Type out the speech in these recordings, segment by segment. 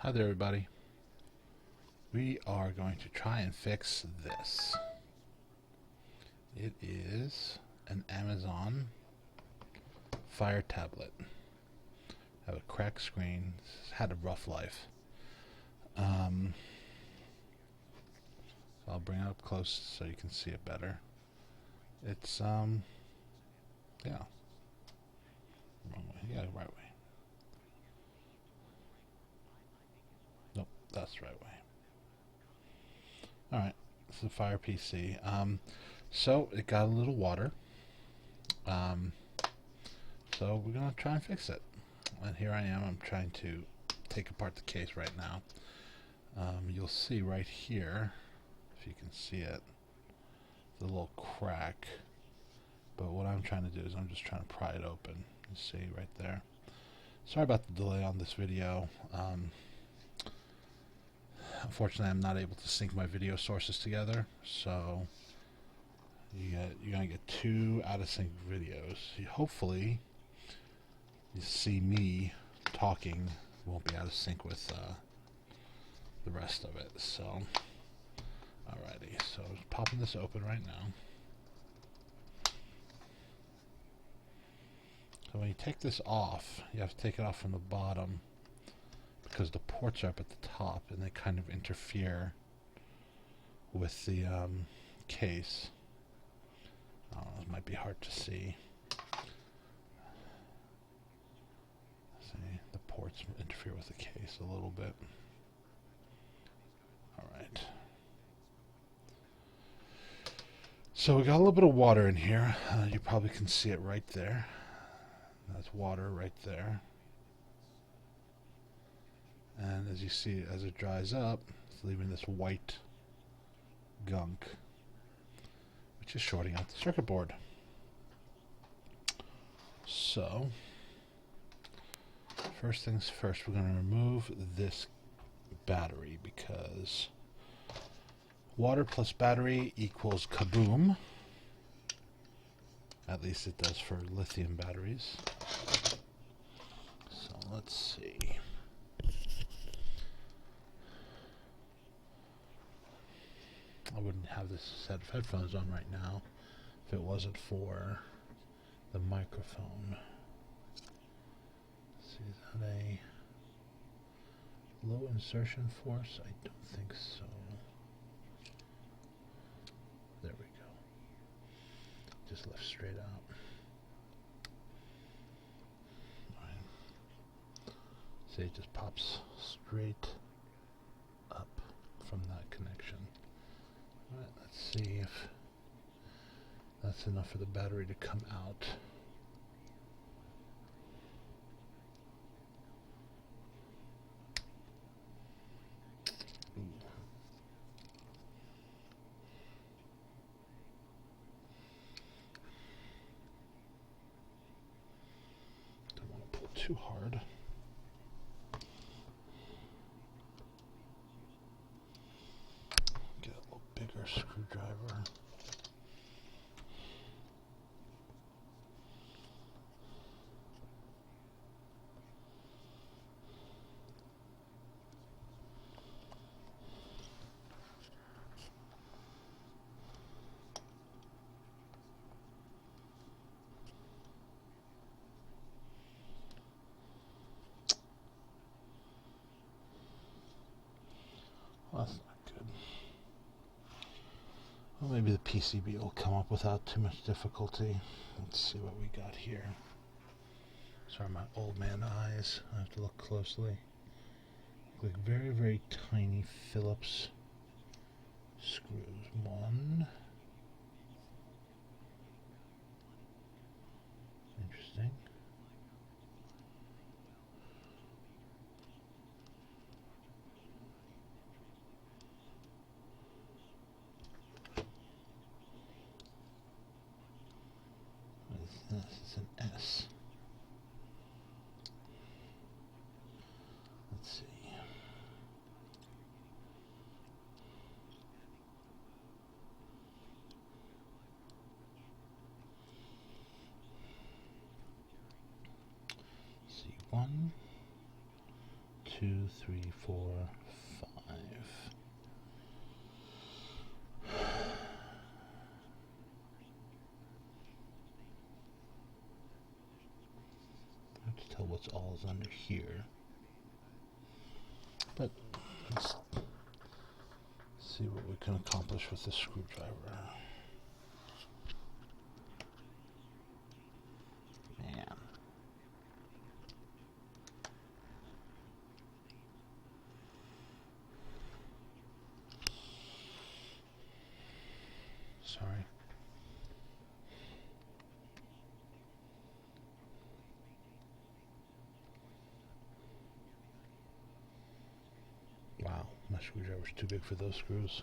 Hi there, everybody. We are going to try and fix this. It is an Amazon Fire tablet. I have a cracked screen. It's had a rough life. I'll bring it up close so you can see it better. It's yeah. Wrong way. Yeah, right way. Nope, that's the right way. Alright, this is a Fire PC. So it got a little water. So we're gonna try and fix it. And here I am. I'm trying to take apart the case right now. You'll see right here, if you can see it, the little crack. But what I'm trying to do is I'm just trying to pry it open. You see right there. Sorry about the delay on this video. Unfortunately, I'm not able to sync my video sources together, so you're gonna get two out of sync videos. Hopefully, you see me talking won't be out of sync with the rest of it. So, alrighty. So, just popping this open right now. So when you take this off, you have to take it off from the bottom because the ports are up at the top and they kind of interfere with the case. It might be hard to see. See, the ports interfere with the case a little bit. Alright. So we got a little bit of water in here. You probably can see it right there. That's water right there. And as you see, as it dries up, it's leaving this white gunk, which is shorting out the circuit board. So, first things first, we're going to remove this battery because water plus battery equals kaboom. At least it does for lithium batteries. So let's see. I wouldn't have this set of headphones on right now if it wasn't for the microphone. See, is that a low insertion force? I don't think so. There we go. Just left straight out. Right. See, it just pops straight up from that connection. Alright, let's see if that's enough for the battery to come out. Ooh. Don't want to pull too hard. Get a little bigger screwdriver. Well, that's not good. Well, maybe the PCB will come up without too much difficulty. Let's see what we got here. Sorry, my old man eyes. I have to look closely. Like very, very tiny Phillips screws. One. Interesting. What is this? It's an S. Let's see. See, 1, 2, 3, 4, 5. I have to tell what's all is under here. But let's see what we can accomplish with this screwdriver. Man. Sorry. Wow, my screwdriver's too big for those screws.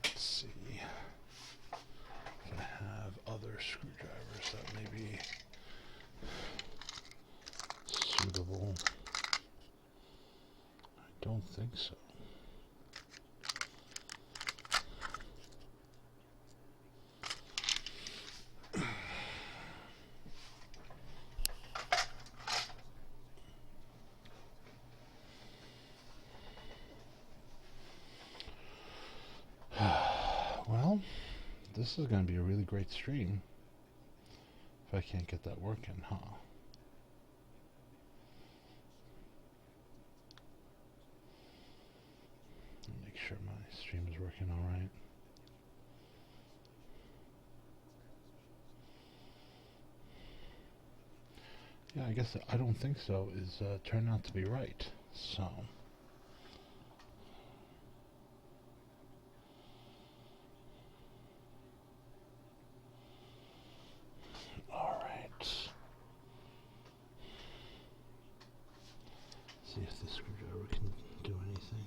Let's see if I have other screwdrivers that may be suitable. I don't think so. Well, this is going to be a really great stream if I can't get that working, huh? Make sure my stream is working all right. Yeah, I guess I don't think so is turned out to be right. So. See if the screwdriver can do anything.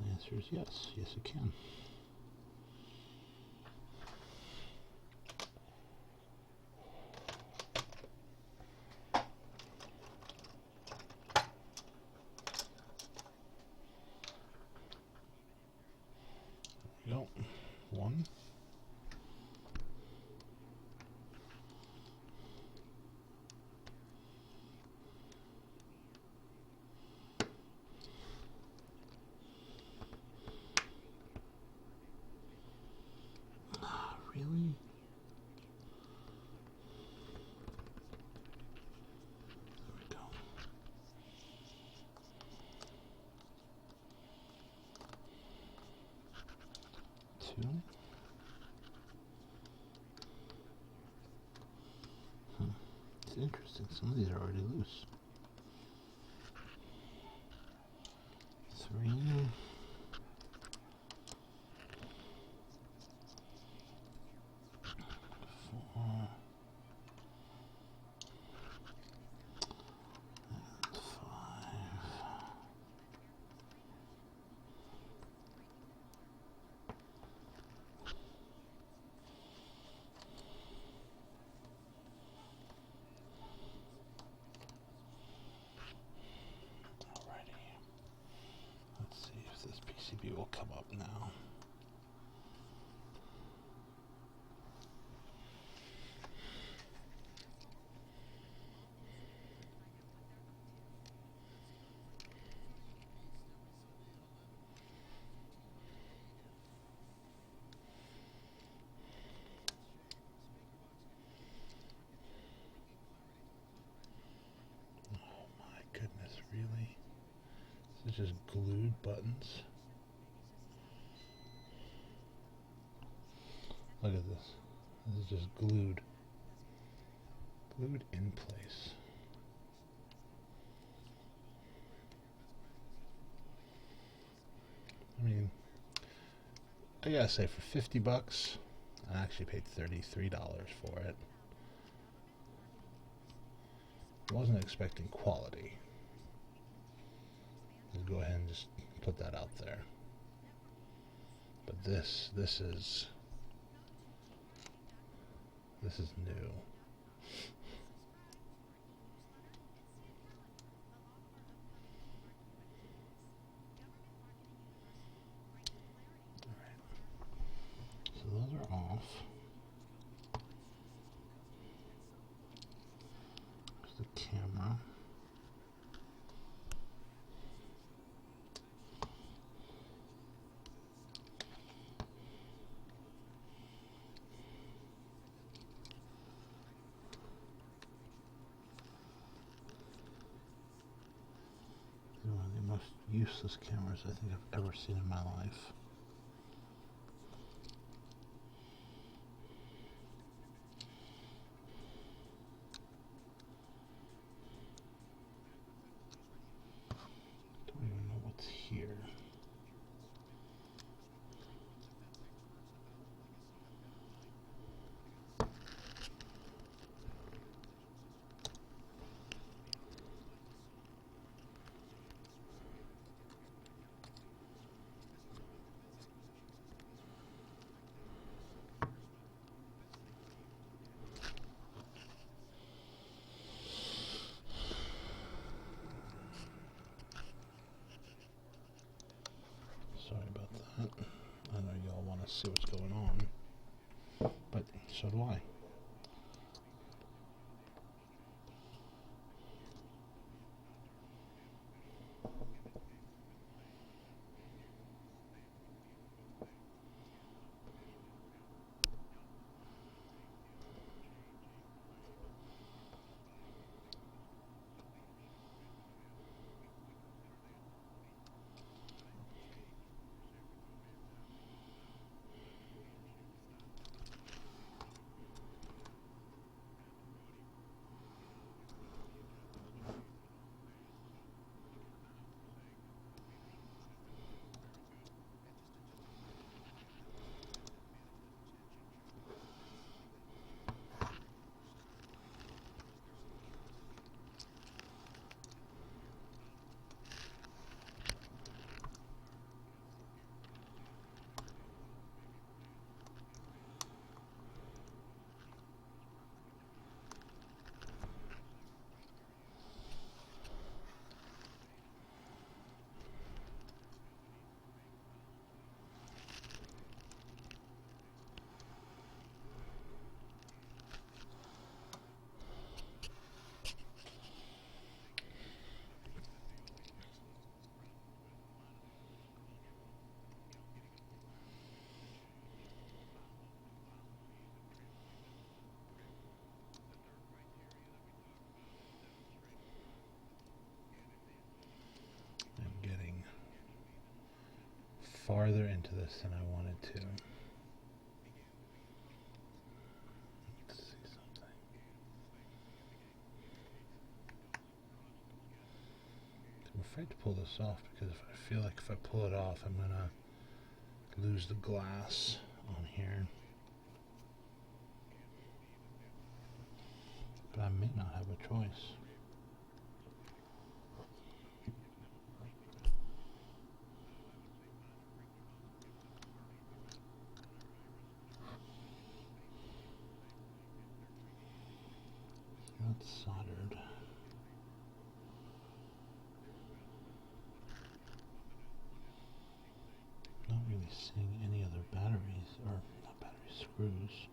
The answer is yes. Yes, it can. There we go. One. Really? There we go. Two. It's interesting. Some of these are already loose. Three. Four. And 5. Let's see if this PCB will come up now. Oh my goodness, really? This is just glued buttons. Look at this. This is just glued. Glued in place. I mean, I gotta say, for 50 bucks, I actually paid $33 for it. I wasn't expecting quality. Let's go ahead and just put that out there. But this is new. Alright. So those are off. useless cameras I think I've ever seen in my life. Don't even know what's here. Sorry about that. I know y'all want to see what's going on, but so do I. Farther into this than I wanted to. Let's see something. I'm afraid to pull this off because I feel like if I pull it off, I'm gonna lose the glass on here. But I may not have a choice. That's soldered. Not really seeing any other batteries, or not battery screws.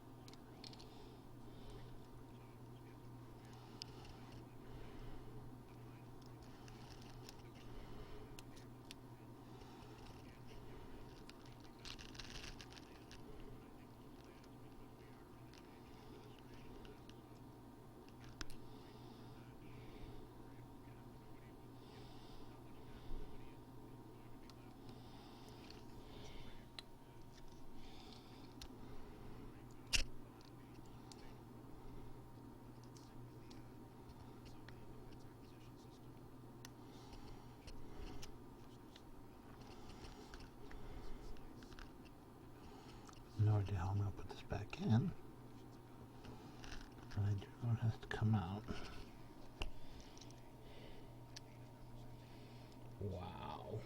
No idea how I'm going to put this back in. And I do know it has to come out. Wow.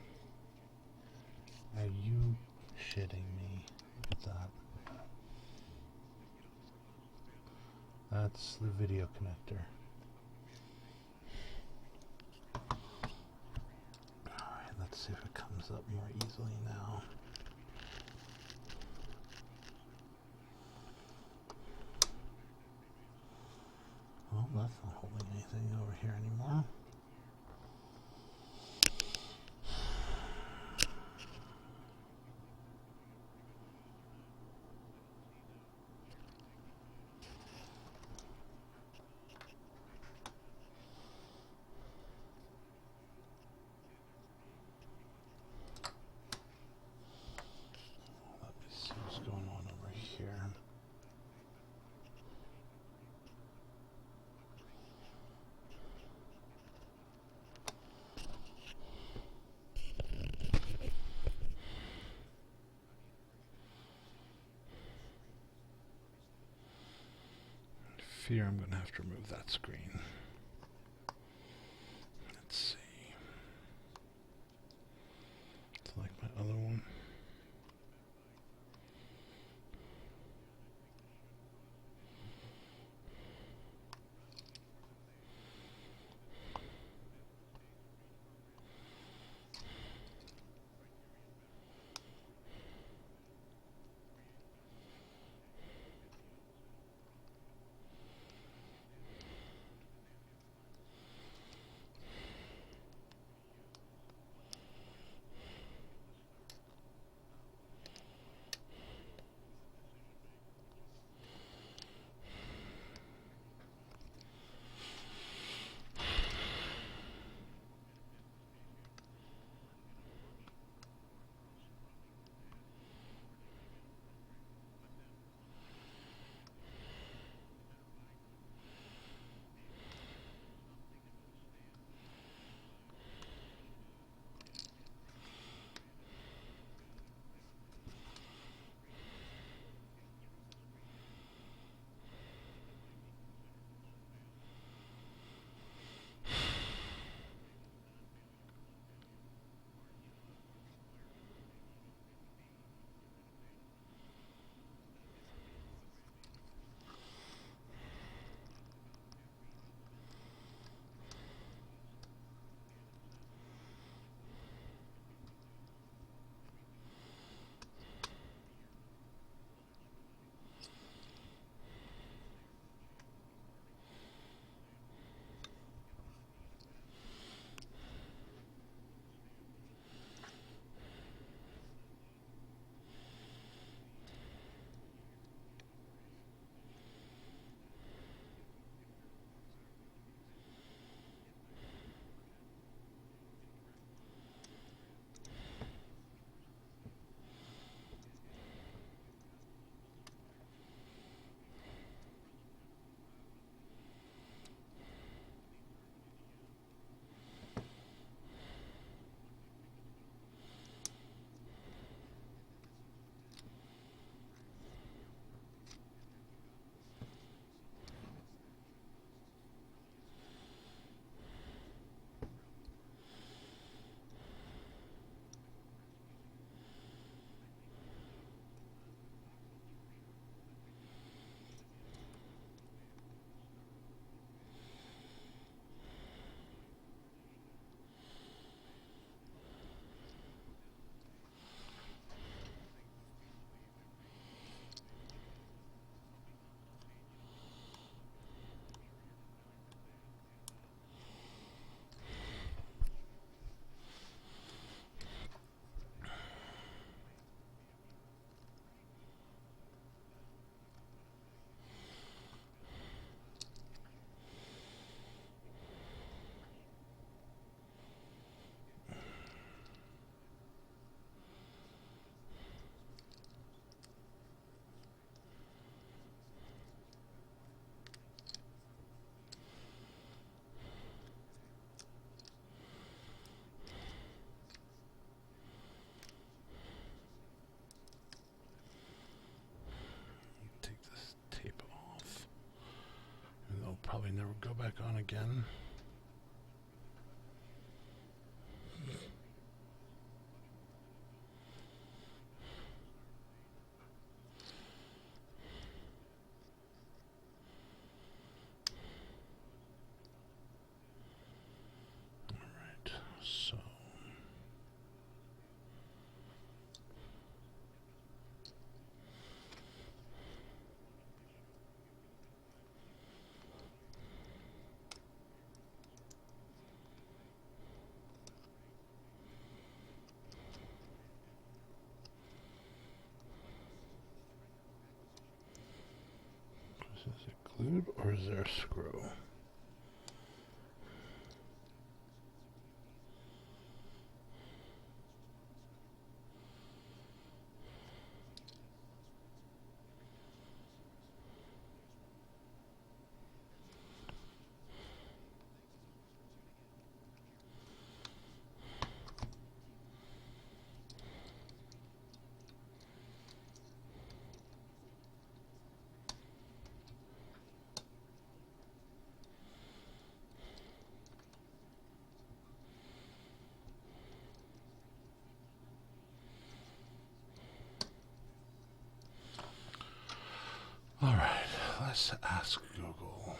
Are you shitting me? Look at that. That's the video connector. Alright, let's see if it comes up more easily now. Well, that's not holding anything over here anymore. fear I'm going to have to remove that screen. Let's see. Select my other one. Probably never go back on again. Alright, so is it glued or is there a screw? Yes, ask Google.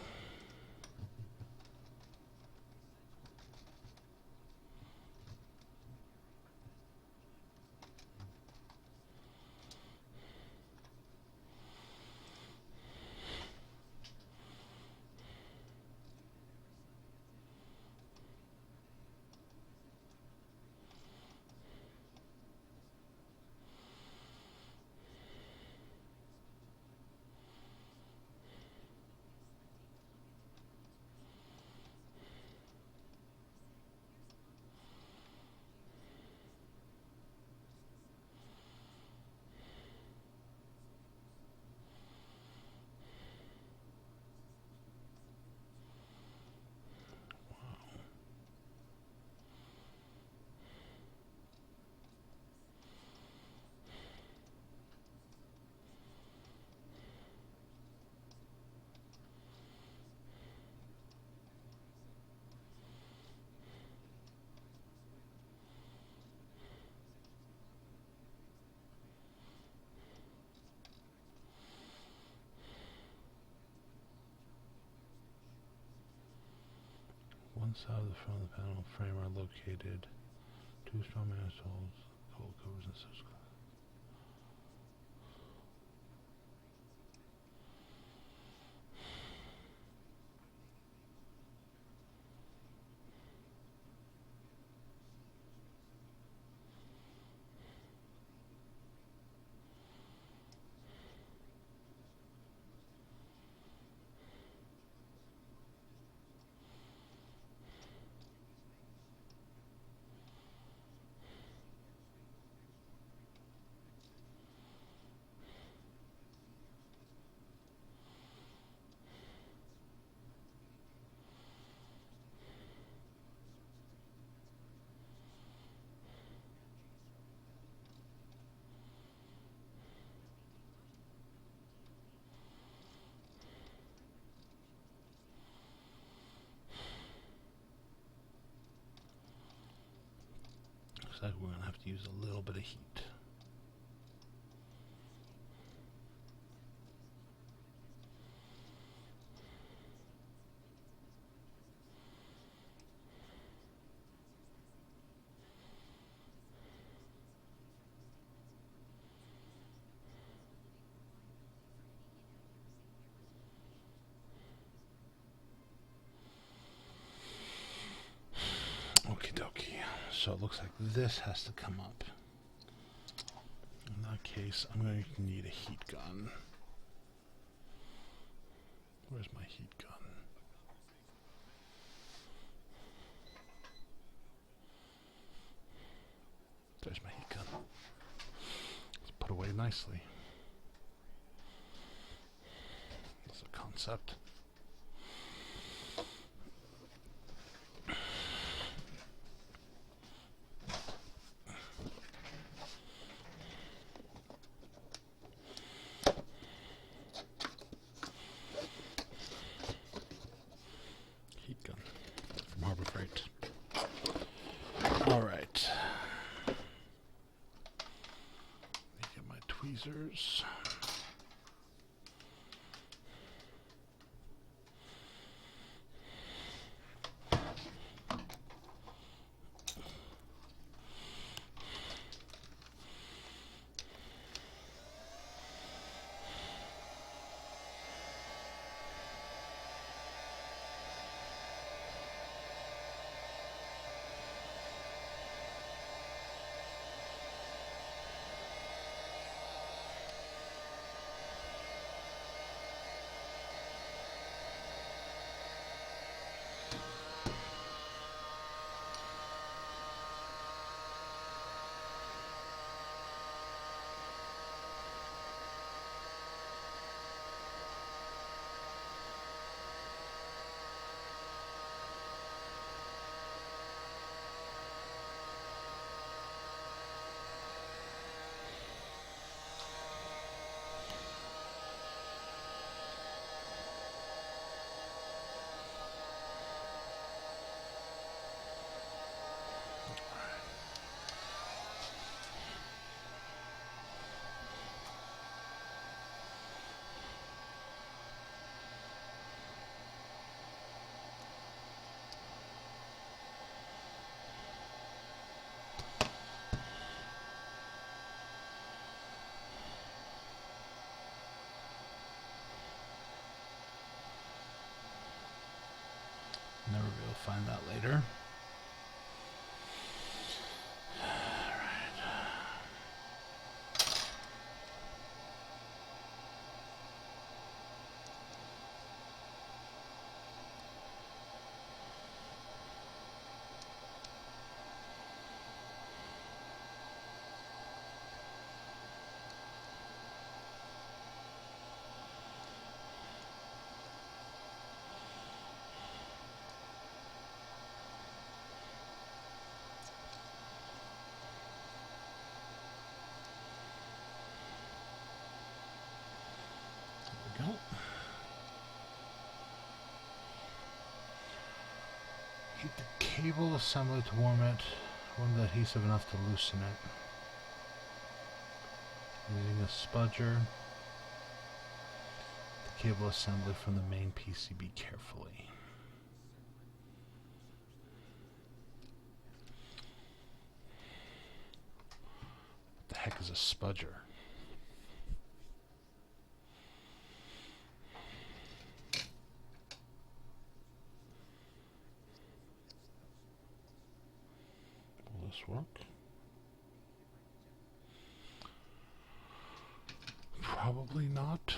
One side of the front of the panel frame are located. Two strong manifolds, cold covers, and such. Looks like we're going to have to use a little bit of heat. Okie dokie. So it looks like this has to come up. In that case, I'm going to need a heat gun. Where's my heat gun? There's my heat gun. It's put away nicely. That's a concept. Heat gun from Harbor Freight. All right. Let me get my tweezers. find that later. Go. Heat the cable assembly to warm it. Warm the adhesive enough to loosen it. Using a spudger, the cable assembly from the main PCB carefully. What the heck is a spudger? Will this work? Probably not.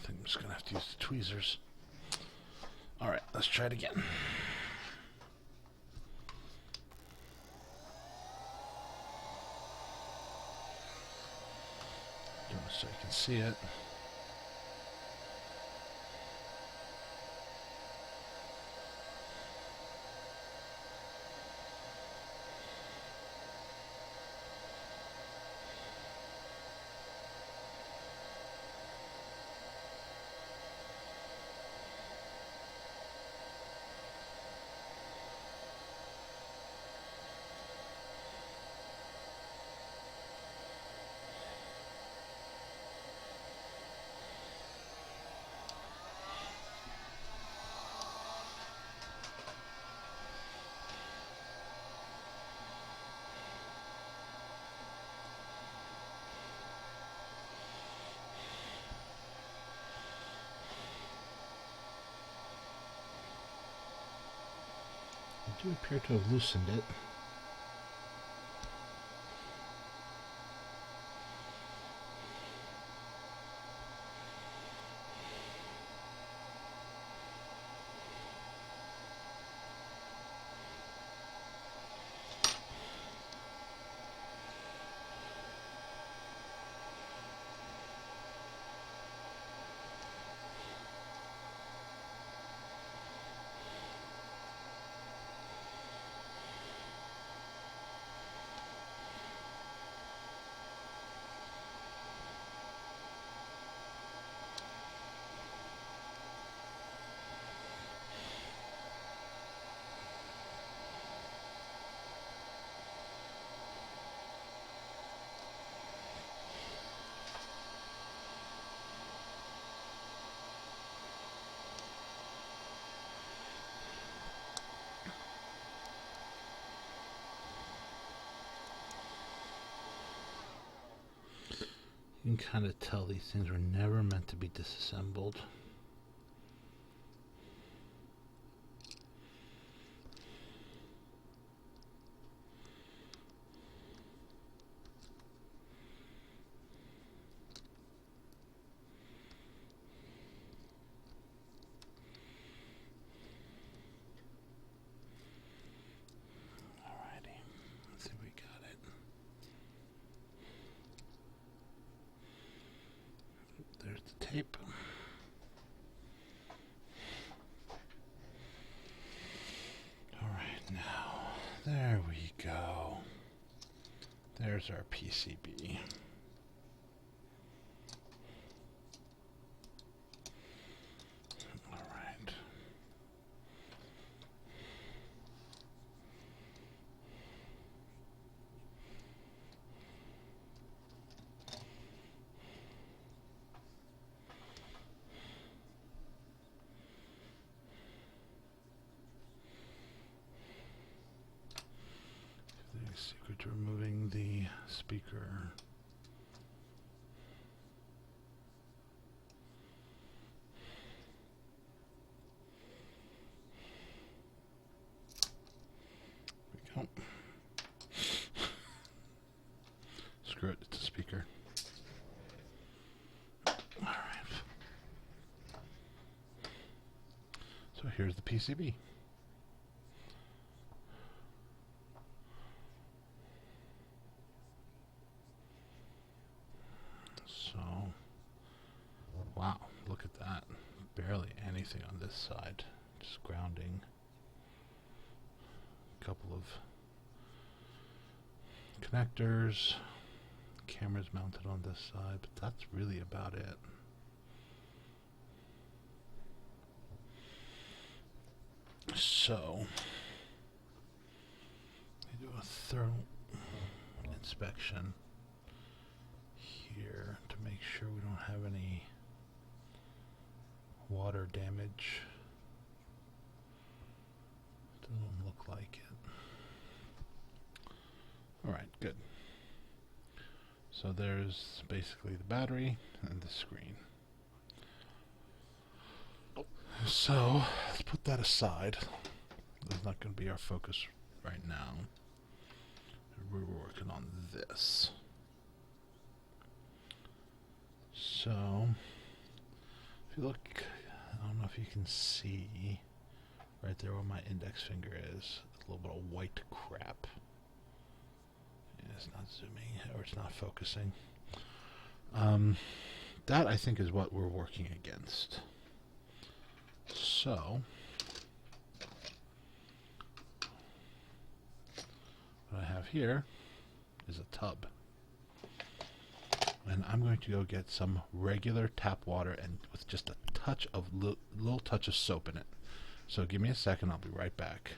I'm just gonna have to use the tweezers. Alright, let's try it again. Doing it so you can see it. I do appear to have loosened it. You can kind of tell these things were never meant to be disassembled. Alrighty, let's see if we got it. There's the tape. Alright, now, there we go. There's our PCB. Alright. speaker. There we go. Screw it, it's a speaker. Alright. So here's the PCB. So, wow, look at that. Barely anything on this side. Just grounding. A couple of connectors. Camera's mounted on this side, but that's really about it. So, I do a thorough inspection here to make sure we don't have any water damage. Doesn't look like it. Alright, good. So there's basically the battery and the screen. So let's put that aside. That's not going to be our focus right now. We're working on this. So if you look, I don't know if you can see right there where my index finger is, a little bit of white crap. It's not zooming, or it's not focusing. That, I think, is what we're working against. So, what I have here is a tub. And I'm going to go get some regular tap water and with just a touch of, little touch of soap in it. So give me a second, I'll be right back.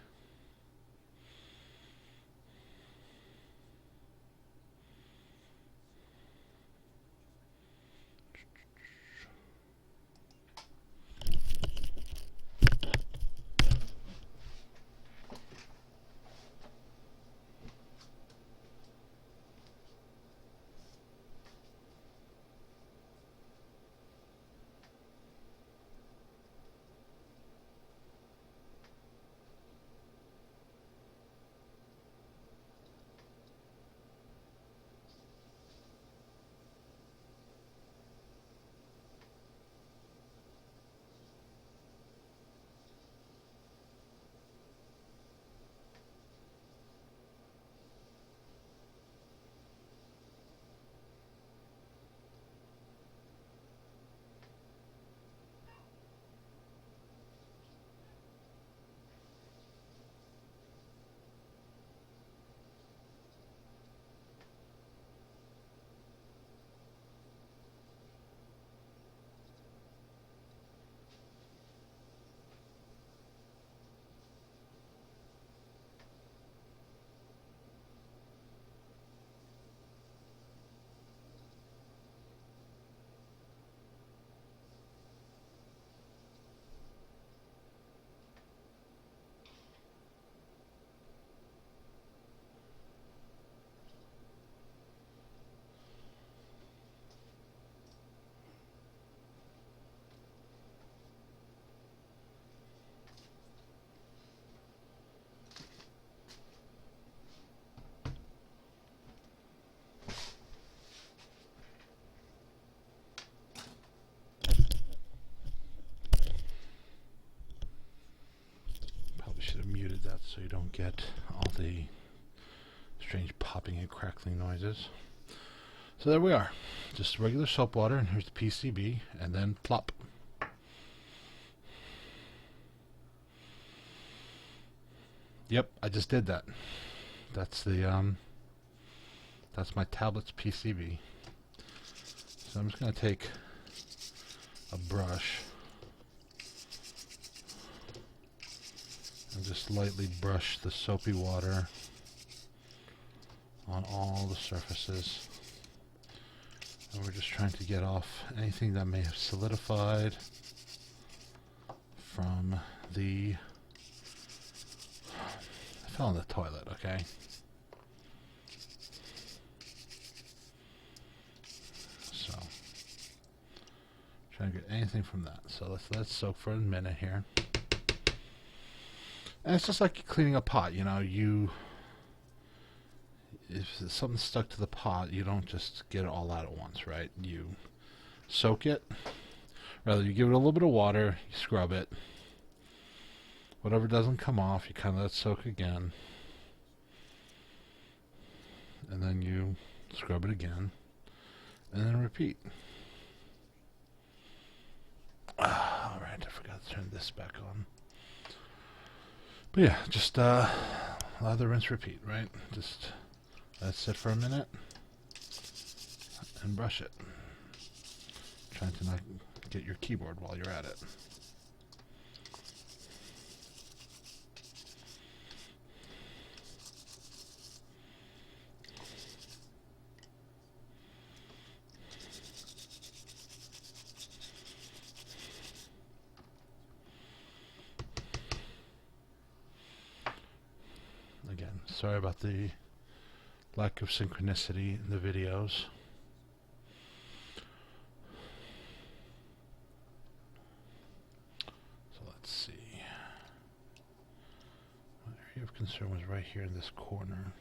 Should have muted that so you don't get all the strange popping and crackling noises. So there we are. Just regular soap water, and here's the PCB, and then plop. Yep, I just did that. That's the that's my tablet's PCB. So I'm just going to take a brush and just lightly brush the soapy water on all the surfaces. And we're just trying to get off anything that may have solidified from the... I fell in the toilet, okay? Trying to get anything from that. So let's let it soak for a minute here. And it's just like cleaning a pot, you know, if something's stuck to the pot, you don't just get it all out at once, right? You soak it. Rather, you give it a little bit of water, you scrub it. Whatever doesn't come off, you kind of let it soak again. And then you scrub it again. And then repeat. Alright, I forgot to turn this back on. But yeah, just lather, rinse, repeat, right? Just let it sit for a minute and brush it. Trying to not get your keyboard while you're at it. Again, sorry about the lack of synchronicity in the videos. So let's see. My area of concern was right here in this corner.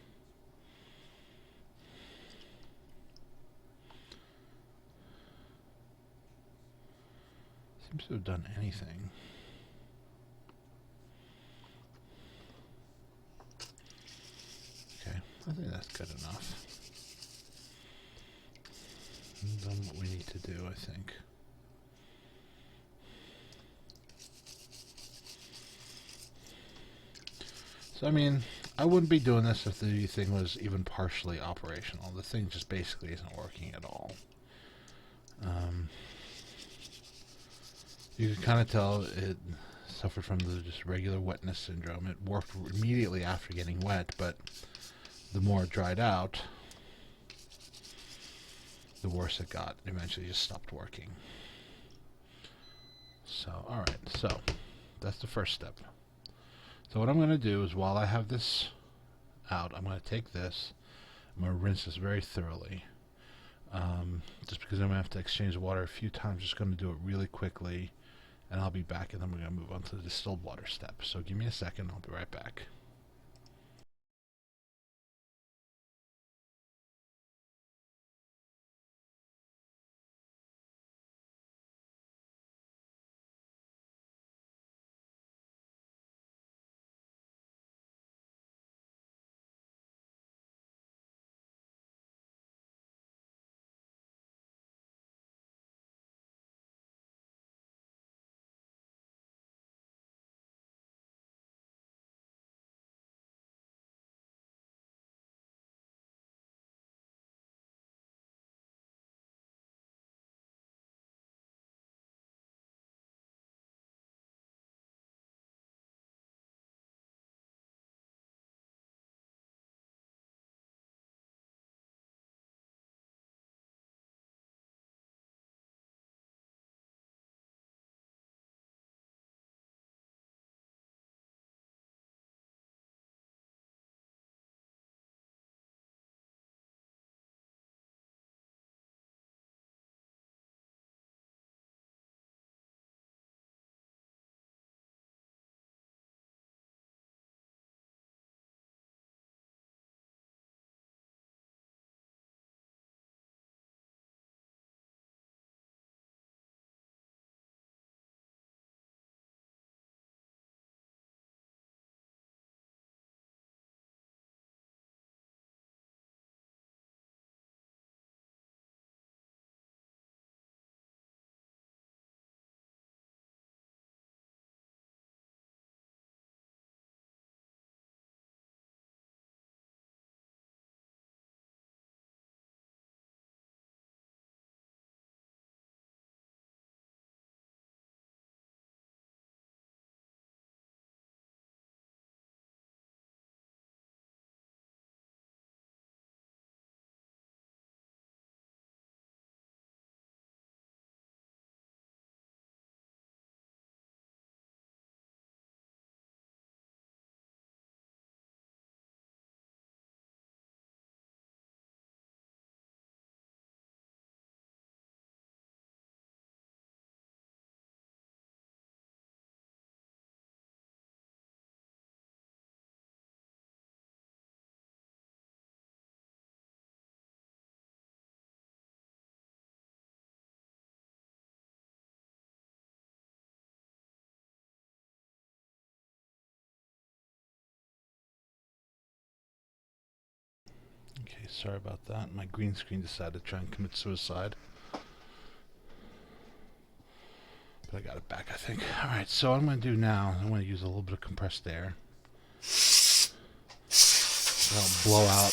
Seems to have done anything. Okay, I think that's good enough. We've done what we need to do, I think. So, I mean, I wouldn't be doing this if the thing was even partially operational. The thing just basically isn't working at all. You can kind of tell it suffered from the just regular wetness syndrome. It worked immediately after getting wet, but the more it dried out, the worse it got. It eventually just stopped working. So, alright, so that's the first step. So what I'm going to do is, while I have this out, I'm going to take this, I'm going to rinse this very thoroughly. Just because I'm going to have to exchange the water a few times, just going to do it really quickly, and I'll be back, and then we're going to move on to the distilled water step. So give me a second, I'll be right back. sorry about that. My green screen decided to try and commit suicide. But I got it back, I think. Alright, so what I'm going to do now, I'm going to use a little bit of compressed air. That'll blow out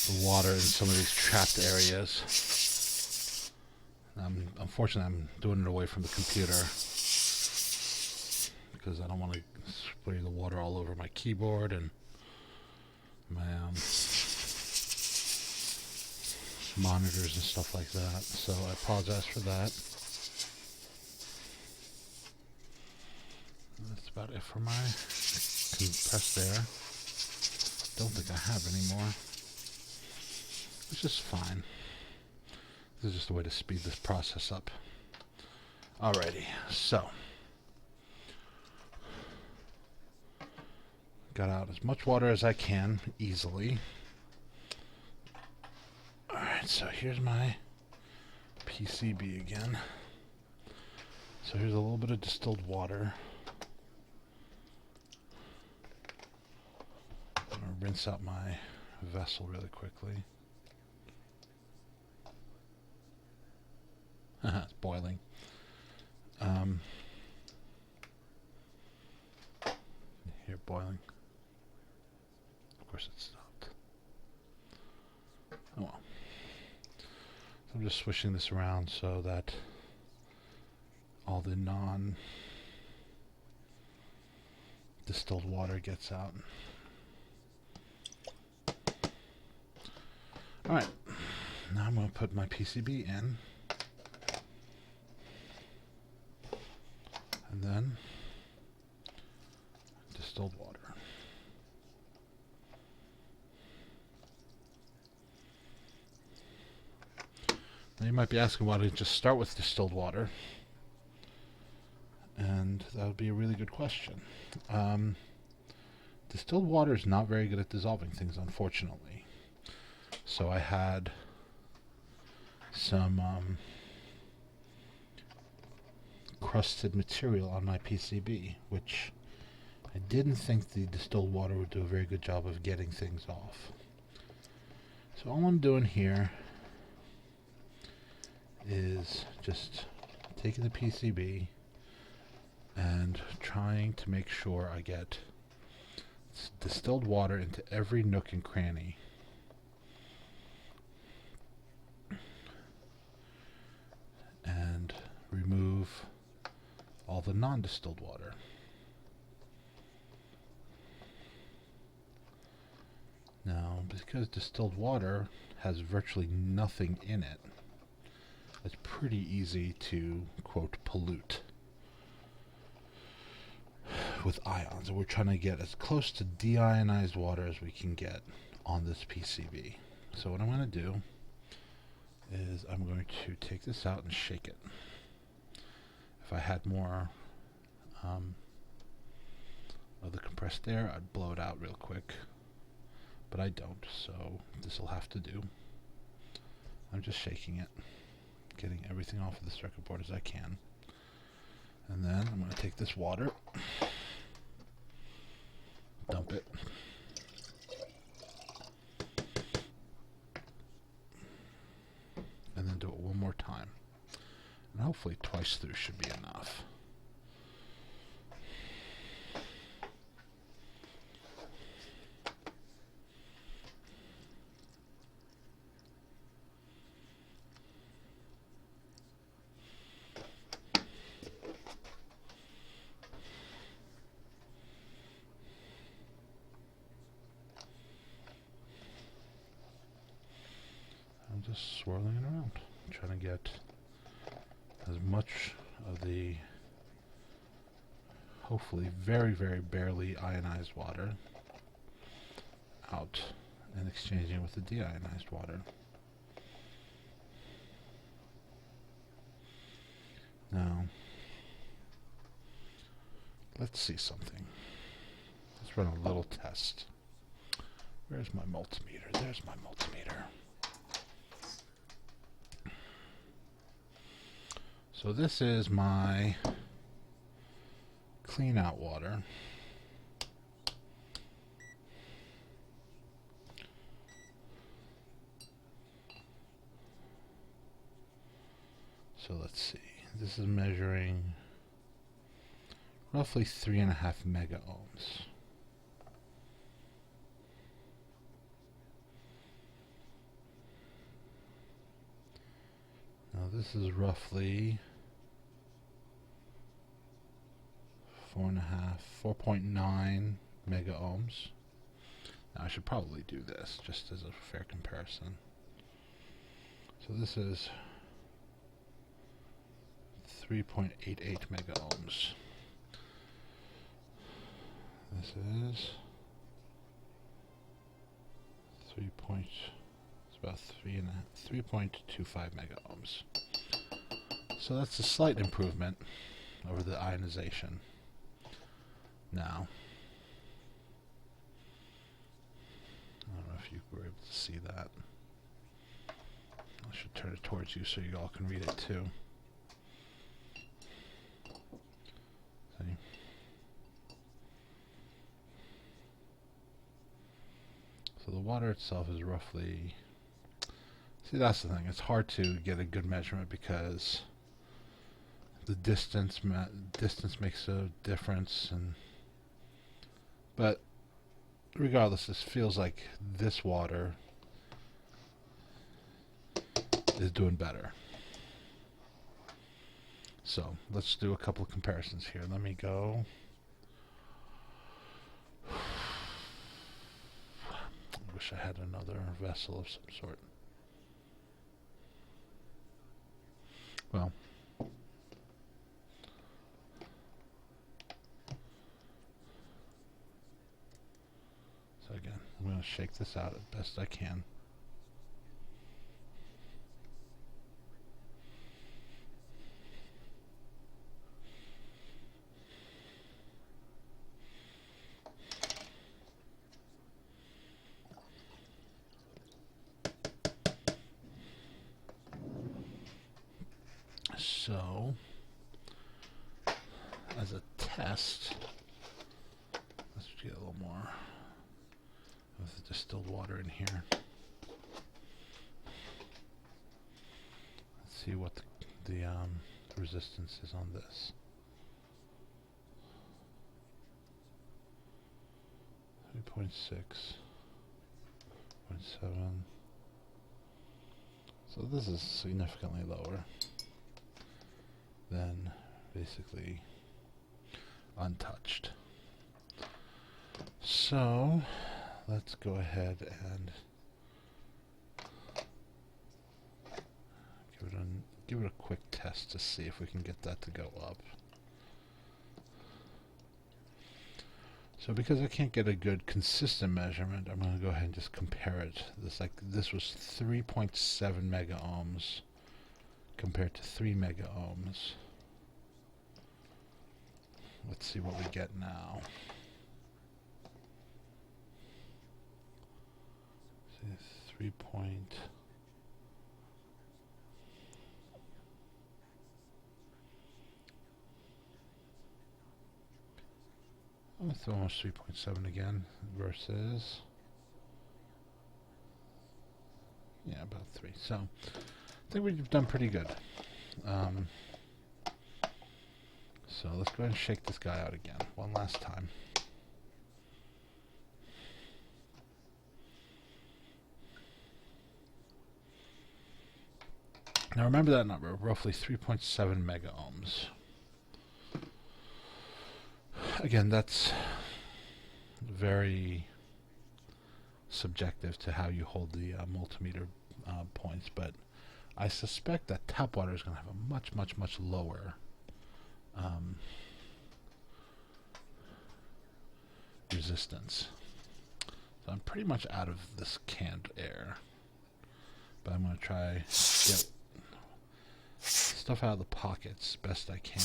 the water in some of these trapped areas. Unfortunately, I'm doing it away from the computer because I don't want to spray the water all over my keyboard and my monitors and stuff like that. So I apologize for that. That's about it for my compressed air. Don't think I have any more, which is fine. This is just a way to speed this process up. Alrighty, so got out as much water as I can easily. Alright, so here's my PCB again. So here's a little bit of distilled water. I'm going to rinse out my vessel really quickly. It's boiling. Here, boiling. Of course it stopped. Oh well. So I'm just swishing this around so that all the non-distilled water gets out. Alright, now I'm going to put my PCB in. And then distilled water. Now you might be asking why I didn't just start with distilled water. And that would be a really good question. Distilled water is not very good at dissolving things, unfortunately. So I had some crusted material on my PCB, which I didn't think the distilled water would do a very good job of getting things off. So all I'm doing here is just taking the PCB and trying to make sure I get distilled water into every nook and cranny. And remove all the non-distilled water. Now, because distilled water has virtually nothing in it, it's pretty easy to, quote, pollute with ions. And we're trying to get as close to deionized water as we can get on this PCB. So what I'm going to do is I'm going to take this out and shake it. If I had more of the compressed air, I'd blow it out real quick. But I don't, so this will have to do. I'm just shaking it, getting everything off of the circuit board as I can. And then I'm going to take this water, dump it, and then do it one more time. And hopefully twice through should be enough. I'm just swirling it around, trying to get as much of the hopefully very, very barely ionized water out and exchanging it with the deionized water. Now, let's see something. Let's run a little test. Where's my multimeter? There's my multimeter. So this is my clean out water. So let's see. This is measuring roughly 3.5 mega ohms. Now this is roughly 4.9 mega ohms. Now I should probably do this just as a fair comparison. So this is 3.88 mega ohms. This is it's about 3.25 mega ohms. So that's a slight improvement over the ionization. Now, I don't know if you were able to see that. I should turn it towards you so you all can read it too. See? So the water itself is roughly... See, that's the thing. It's hard to get a good measurement because the distance makes a difference, but regardless, this feels like this water is doing better. So let's do a couple of comparisons here. Let me go. I wish I had another vessel of some sort. Well, so again, I'm going to shake this out as best I can. So, as a test, let's get a little more of the distilled water in here. Let's see what the resistance is on this. 3.6, 0.7. So this is significantly lower than basically untouched. So let's go ahead and give it a quick test to see if we can get that to go up. So because I can't get a good consistent measurement, I'm going to go ahead and just compare it. This was 3.7 mega ohms compared to 3 mega ohms. Let's see what we get now. See, 3 point. Oh, it's almost 3.7 again versus, yeah, about 3. So I think we've done pretty good. So let's go ahead and shake this guy out again one last time. Now remember that number, roughly 3.7 mega ohms. Again, that's very subjective to how you hold the multimeter points, but I suspect that tap water is going to have a much, much, much lower resistance. So I'm pretty much out of this canned air, but I'm going to try get stuff out of the pockets best I can.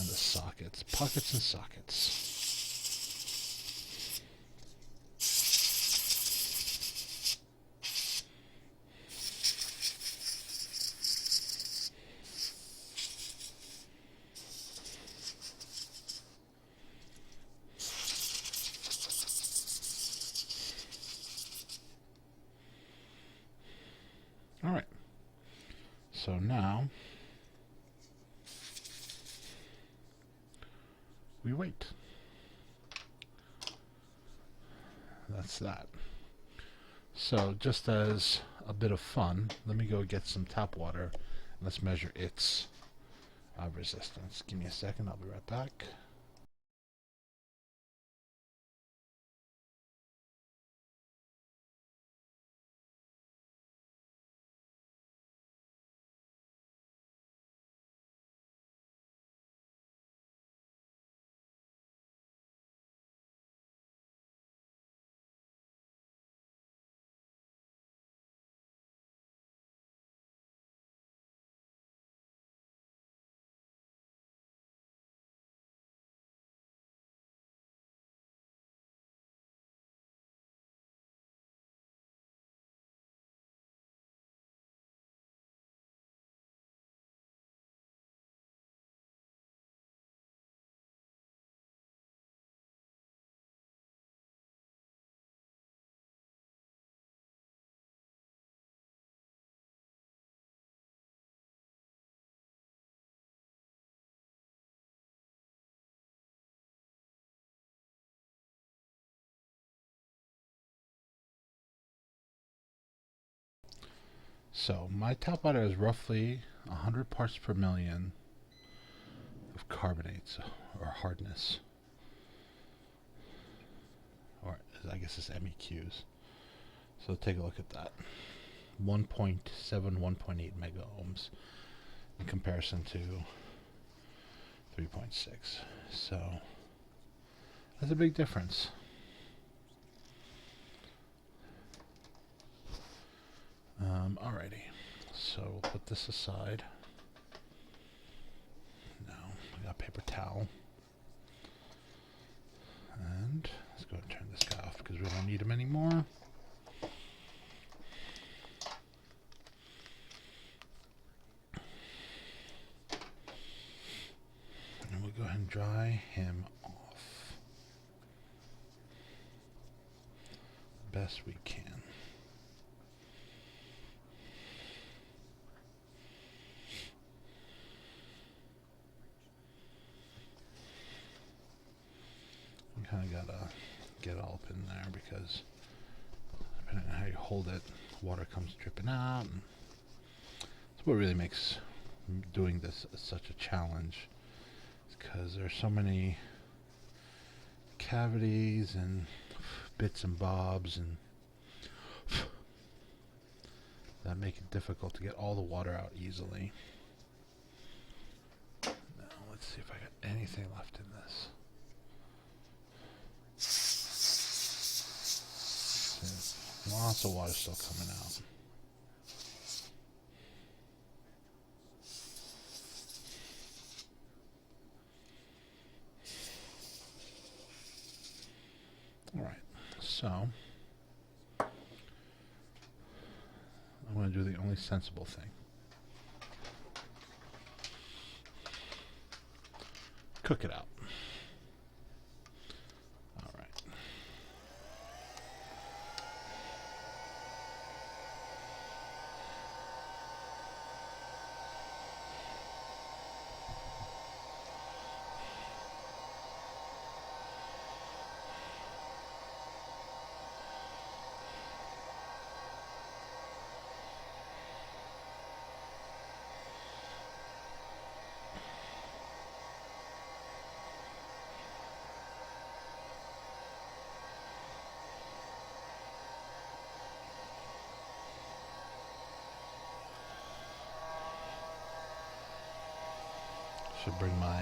And the sockets, pockets and sockets. So now we wait. That's that. So just as a bit of fun, let me go get some tap water and let's measure its resistance. Give me a second, I'll be right back. So my tap water is roughly 100 parts per million of carbonates or hardness, or I guess it's MEQs. So take a look at that. 1.7, 1.8 mega ohms in comparison to 3.6. So that's a big difference. Alrighty, so we'll put this aside. Now I got a paper towel, and let's go ahead and turn this guy off because we don't need him anymore. And we'll go ahead and dry him off best we can. You kind of gotta get all up in there because depending on how you hold it, water comes dripping out. And that's what really makes doing this such a challenge, because there's so many cavities and bits and bobs and that make it difficult to get all the water out easily. Now let's see if I got anything left in this. Lots of water still coming out. Alright, so I'm going to do the only sensible thing. Cook it out. Alright. Should bring my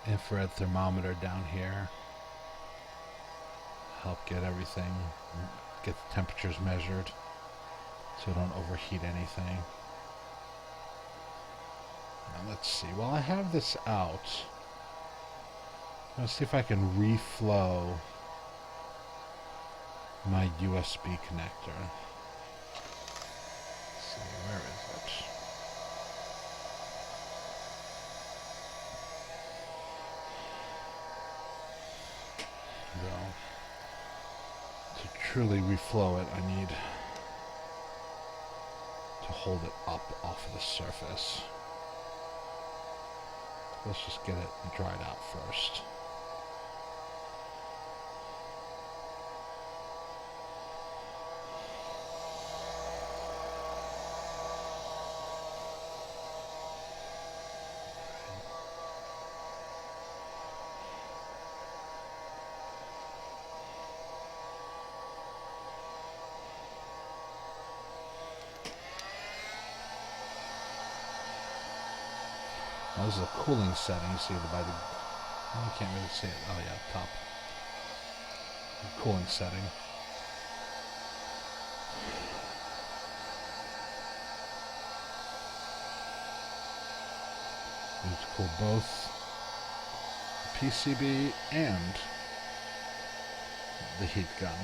infrared thermometer down here. Help get everything, get the temperatures measured so I don't overheat anything. Now let's see, while I have this out, let's see if I can reflow my USB connector. Let's see, where is it? So, to truly reflow it, I need to hold it up off of the surface. Let's just get it dried out first. Now this is a cooling setting, you see by the, oh, you can't really see it, oh yeah, top. The cooling setting. You need to cool both the PCB and the heat gun.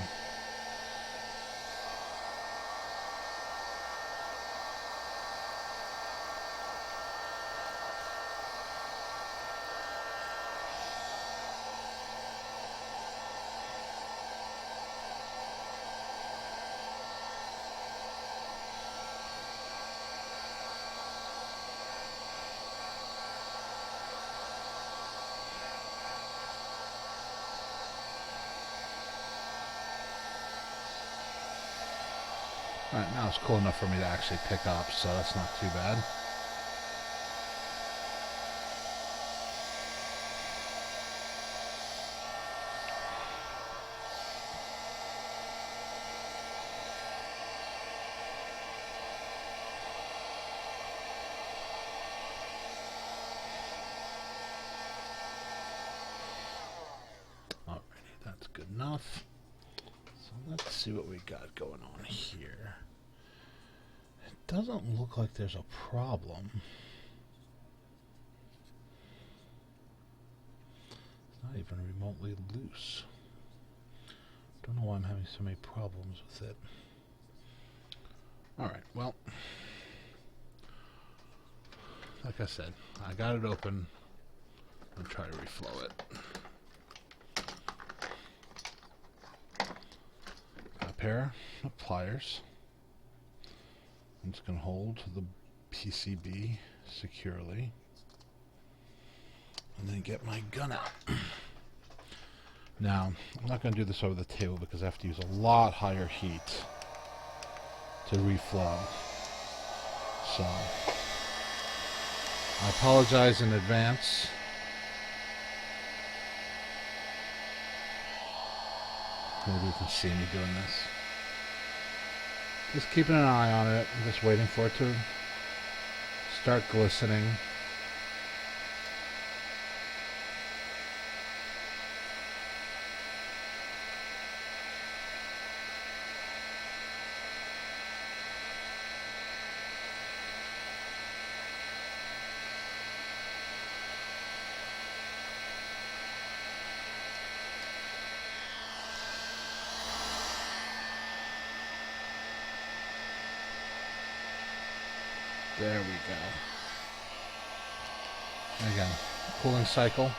Alright, now it's cool enough for me to actually pick up, so that's not too bad. Alrighty, that's good enough. So let's see what we got going on here. It doesn't look like there's a problem. It's not even remotely loose. Don't know why I'm having so many problems with it. Alright, well, like I said, I got it open. I'm going to try to reflow it. Got a pair of pliers. I'm just going to hold the PCB securely and then get my gun out. Now, I'm not going to do this over the table because I have to use a lot higher heat to reflow. So, I apologize in advance. Maybe you can see me doing this. Just keeping an eye on it. I'm just waiting for it to start glistening. There we go. Again, cooling cycle.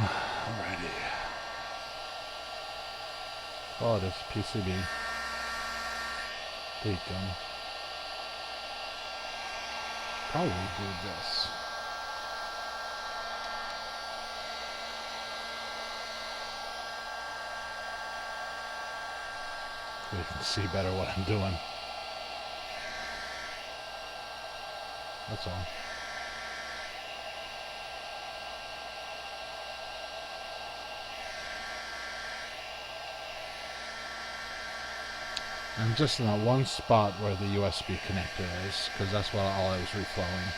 Alrighty. Oh, this PCB. Heat gun. Probably do this. So you can see better what I'm doing. That's all. I'm just in that one spot where the USB connector is, because that's what all I was reflowing.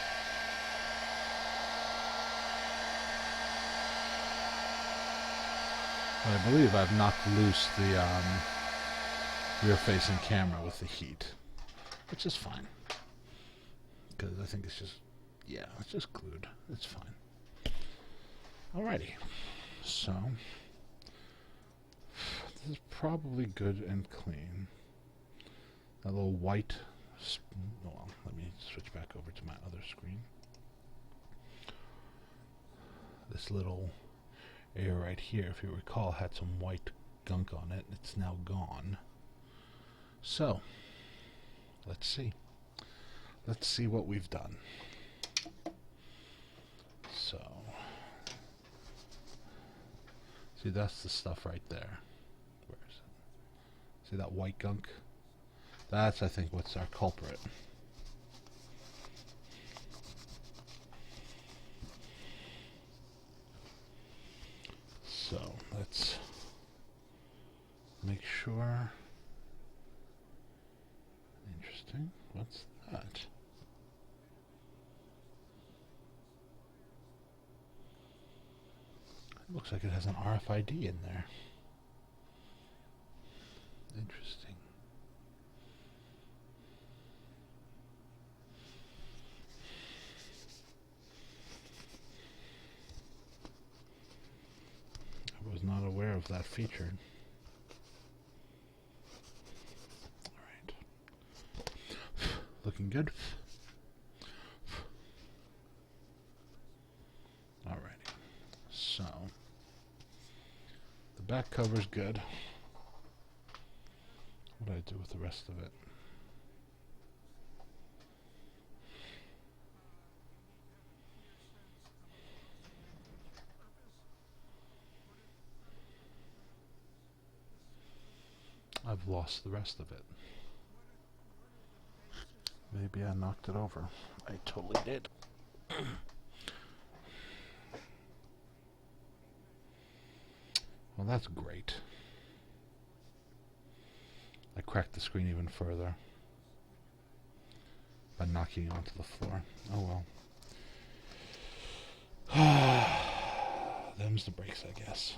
But I believe I've knocked loose the rear-facing camera with the heat, which is fine. Because I think it's just, yeah, it's just glued. It's fine. Alrighty. So, this is probably good and clean. That little white, well, let me switch back over to my other screen. This little area right here, if you recall, had some white gunk on it. It's now gone. So, let's see. Let's see what we've done. So, see, that's the stuff right there. Where is it? See that white gunk? That's, I think, what's our culprit. So, let's make sure. Interesting. What's that? It looks like it has an RFID in there. Interesting. I was not aware of that feature. Alright. Looking good. Alrighty. So, the back cover's good. What do I do with the rest of it? I've lost the rest of it. Maybe I knocked it over. I totally did. Well, that's great. I cracked the screen even further by knocking it onto the floor. Oh well. Them's the breaks, I guess.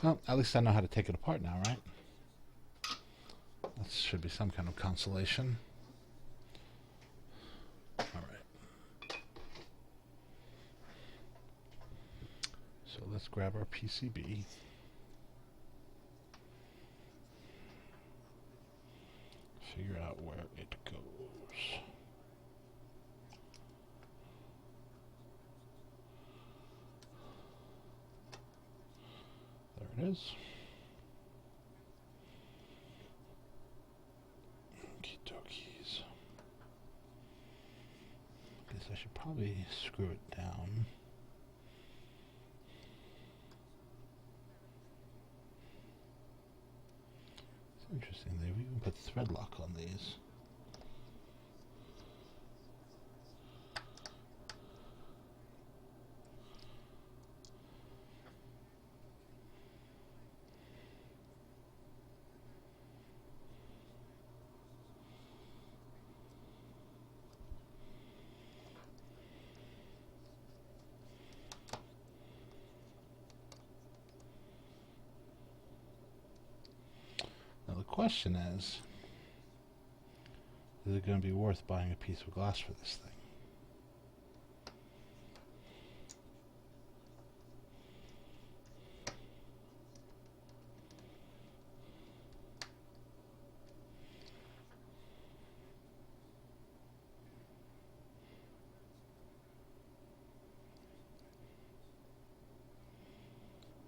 Well, at least I know how to take it apart now, right? That should be some kind of consolation. Alright. So let's grab our PCB. Figure out where it goes. There it is. Okie dokies. Guess I should probably screw it down. It's interesting, they've even put thread lock on these. Now the question is it going to be worth buying a piece of glass for this thing?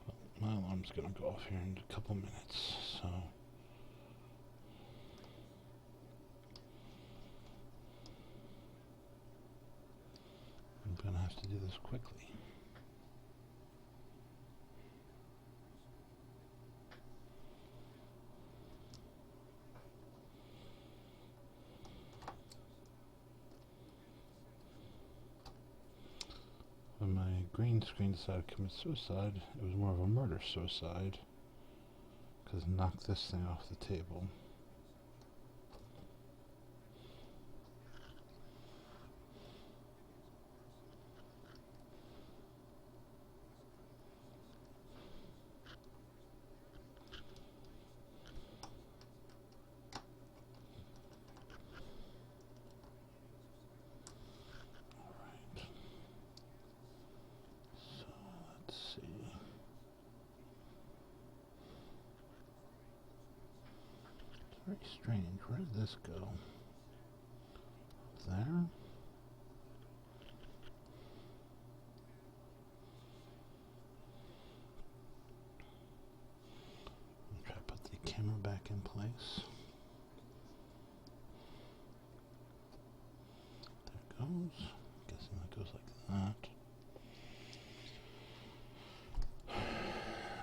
Well, my alarm's going to go off here in a couple minutes, so I'm going to have to do this quickly. When my green screen decided to commit suicide, it was more of a murder suicide, because it knocked this thing off the table. Very strange. Where did this go? There? Try to put the camera back in place. There it goes. Guessing that goes like that.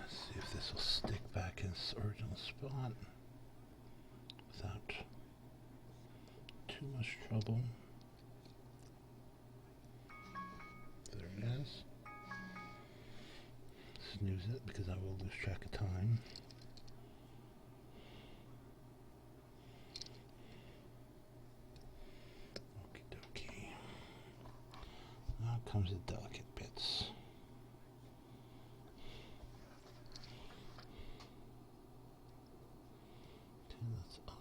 Let's see if this will stick back in its original spot without too much trouble. There it is. Snooze it because I will lose track of time. Okie dokie. Now comes the delicate bits. Okay, that's up.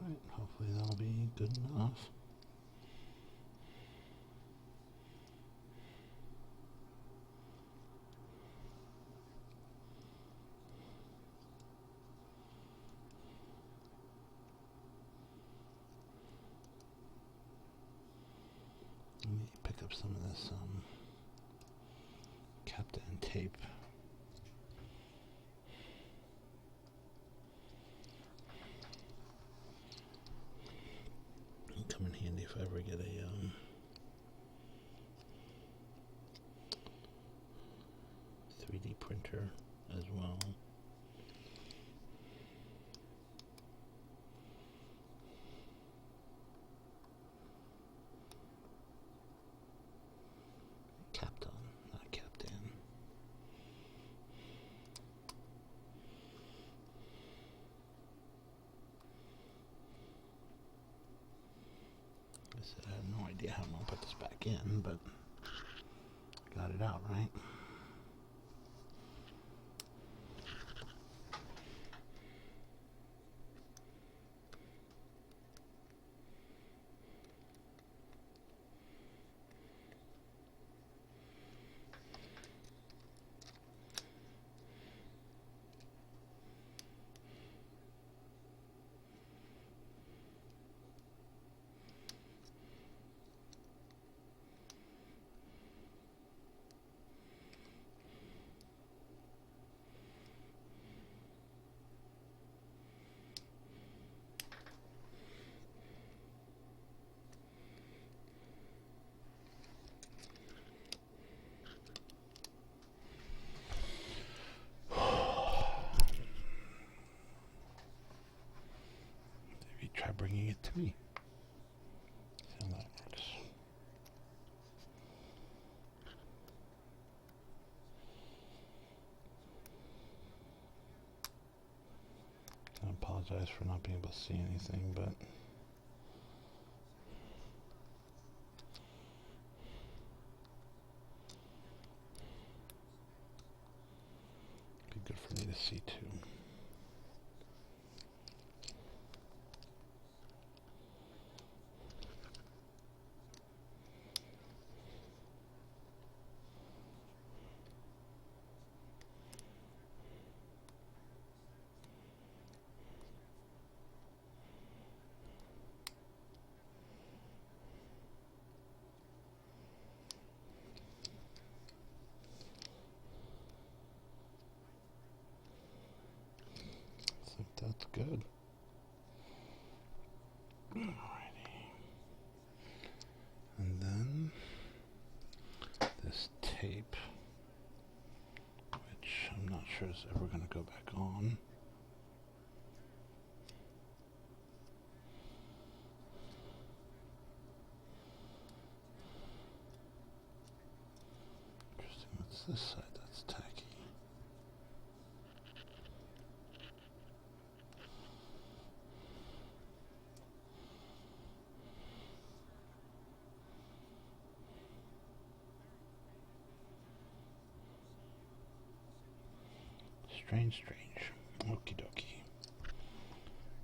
Alright, hopefully that'll be good enough. Let me pick up some of this Captain tape. It'll come in handy if I ever get a 3D printer as well. Captain, not Captain. I said I have no idea how I'm going to put this back in, but got it out, right? Try bringing it to me. See how that works. I apologize for not being able to see anything, but it'd be good for me to see too. I think that's good. Alrighty. And then this tape, which I'm not sure is ever going to go back on. Interesting, what's this side that's tacky? Strange. Okie dokie.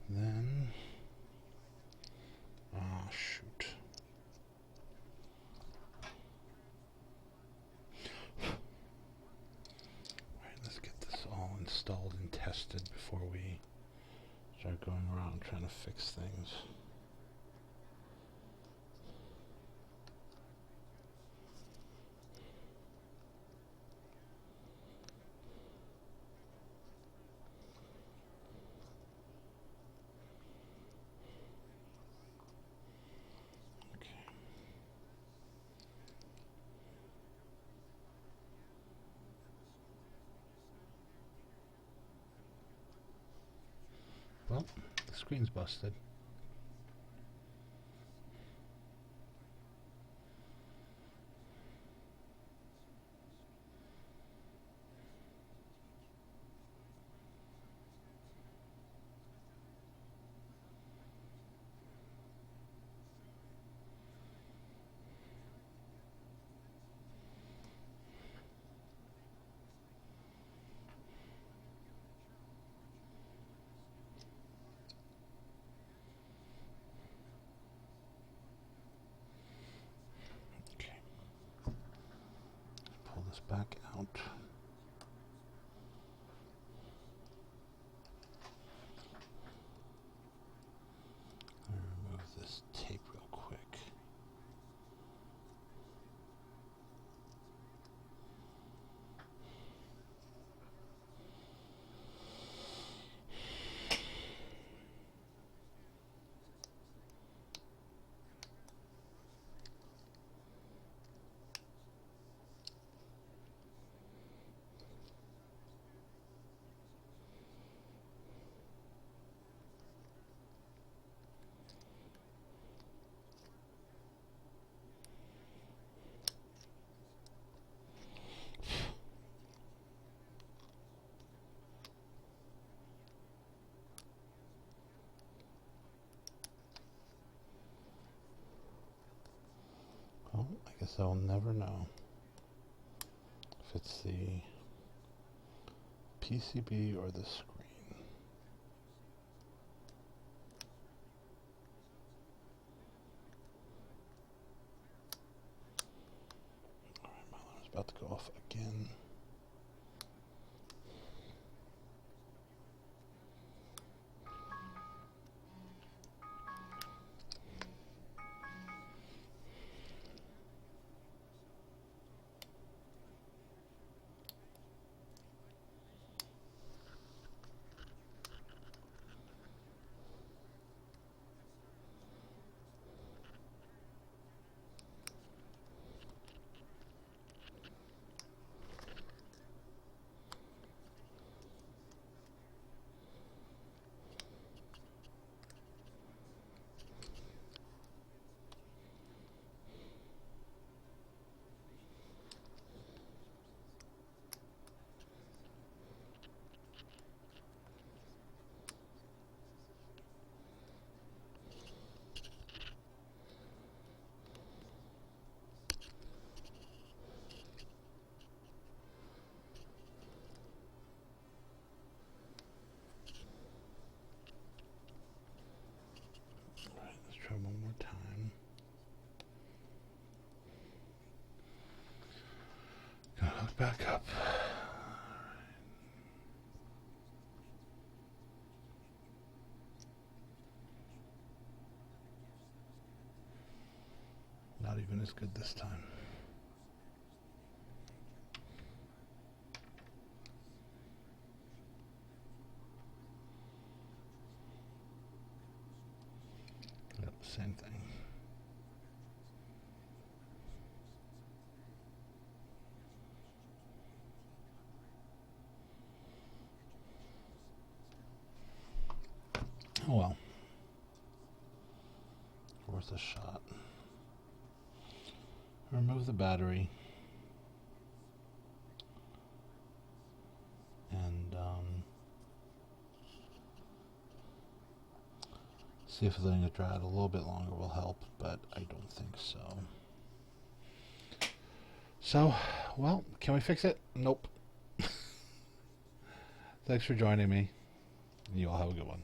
Then... ah, shoot. Alright, let's get this all installed and tested before we start going around trying to fix things. Well, the screen's busted. Pull this back out. Remove this tape real quick. Well, I guess I'll never know if it's the PCB or the screen. Alright, my alarm's about to go off again. Try one more time. Gonna hook back up. Not even as good this time. Yep, same thing. Oh well. Worth a shot. Remove the battery. And see if letting it dry out a little bit longer will help, but I don't think so. So, well, can we fix it? Nope. Thanks for joining me. You all have a good one.